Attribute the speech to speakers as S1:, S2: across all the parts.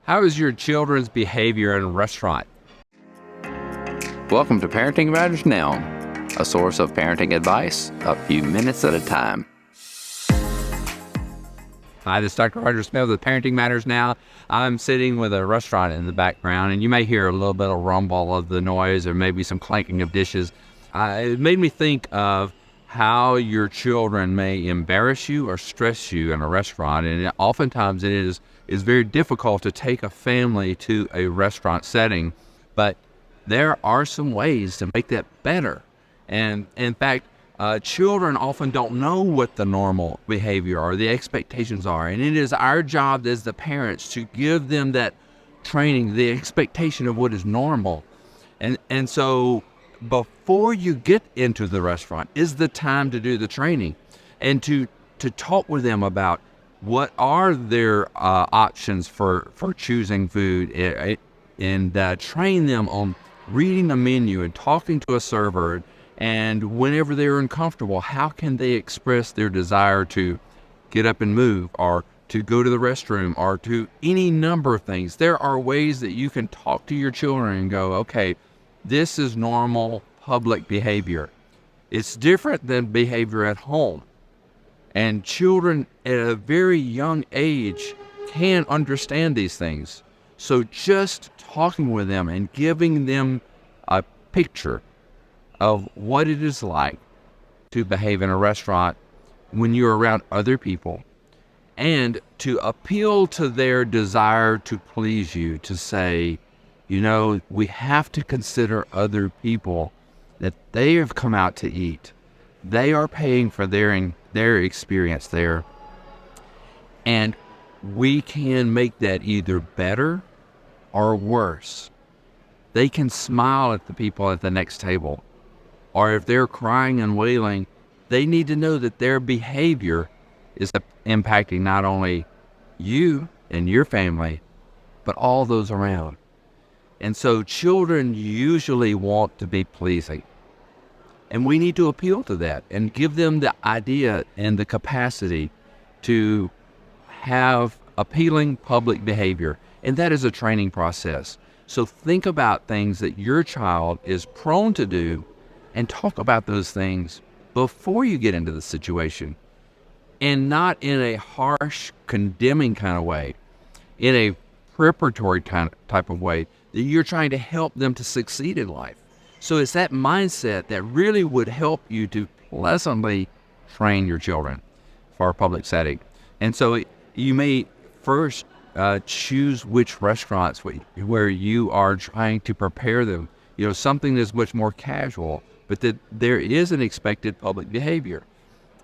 S1: How is your children's behavior in a restaurant?
S2: Welcome to Parenting Matters Now, a source of parenting advice a few minutes at a time.
S1: Hi, this is Dr. Roger Smith with Parenting Matters Now. I'm sitting with a restaurant in the background, and you may hear a little bit of rumble of the noise or maybe some clanking of dishes. It made me think of how your children may embarrass you or stress you in a restaurant, and oftentimes it is very difficult to take a family to a restaurant setting, but there are some ways to make that better. And in fact, children often don't know what the normal behavior or the expectations are, and it is our job as the parents to give them that training, the expectation of what is normal. And so before you get into the restaurant is the time to do the training and to talk with them about what are their options for choosing food, and train them on reading the menu and talking to a server. And whenever they're uncomfortable, how can they express their desire to get up and move, or to go to the restroom, or to any number of things. There are ways that you can talk to your children and go, okay, this is normal public behavior. It's different than behavior at home. And children at a very young age can understand these things. So just talking with them and giving them a picture of what it is like to behave in a restaurant when you're around other people, and to appeal to their desire to please you, to say, you know, we have to consider other people, that they have come out to eat. They are paying for their experience there. And we can make that either better or worse. They can smile at the people at the next table. Or if they're crying and wailing, they need to know that their behavior is impacting not only you and your family, but all those around. And so children usually want to be pleasing. And we need to appeal to that and give them the idea and the capacity to have appealing public behavior. And that is a training process. So think about things that your child is prone to do and talk about those things before you get into the situation. And not in a harsh, condemning kind of way, in a preparatory type of way, that you're trying to help them to succeed in life. So it's that mindset that really would help you to pleasantly train your children for a public setting. And so you may first choose which restaurants where you are trying to prepare them, something that's much more casual, but that there is an expected public behavior.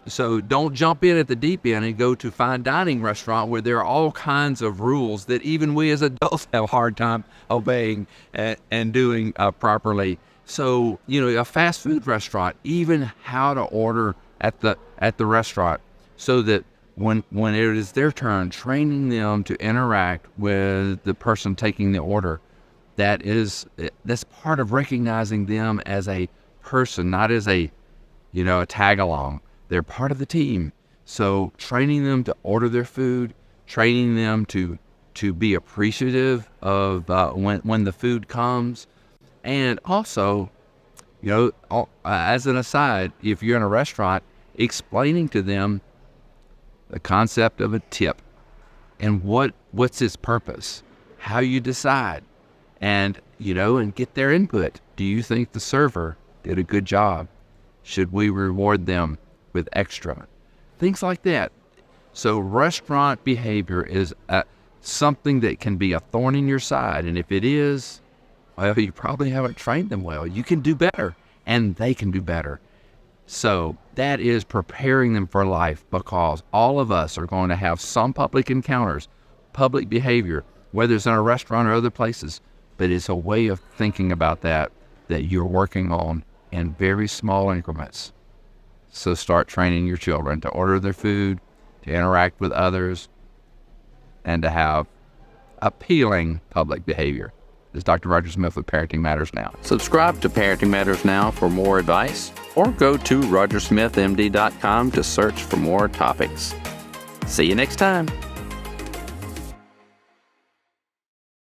S1: So don't jump in at the deep end and go to fine dining restaurant where there are all kinds of rules that even we as adults have a hard time obeying and doing properly. So, a fast food restaurant, even how to order at the restaurant, so that when it is their turn, training them to interact with the person taking the order, that's part of recognizing them as a person, not as a tag along. They're part of the team. So training them to order their food, training them to be appreciative of when the food comes. And also, as an aside, if you're in a restaurant, explaining to them the concept of a tip and what's its purpose, how you decide, and get their input. Do you think the server did a good job? Should we reward them with extra? Things like that. So restaurant behavior is something that can be a thorn in your side. And if it is, well, you probably haven't trained them well. You can do better, and they can do better. So that is preparing them for life, because all of us are going to have some public encounters, public behavior, whether it's in a restaurant or other places. But it's a way of thinking about that you're working on in very small increments. So start training your children to order their food, to interact with others, and to have appealing public behavior. This is Dr. Roger Smith with Parenting Matters Now.
S2: Subscribe to Parenting Matters Now for more advice, or go to rogersmithmd.com to search for more topics. See you next time.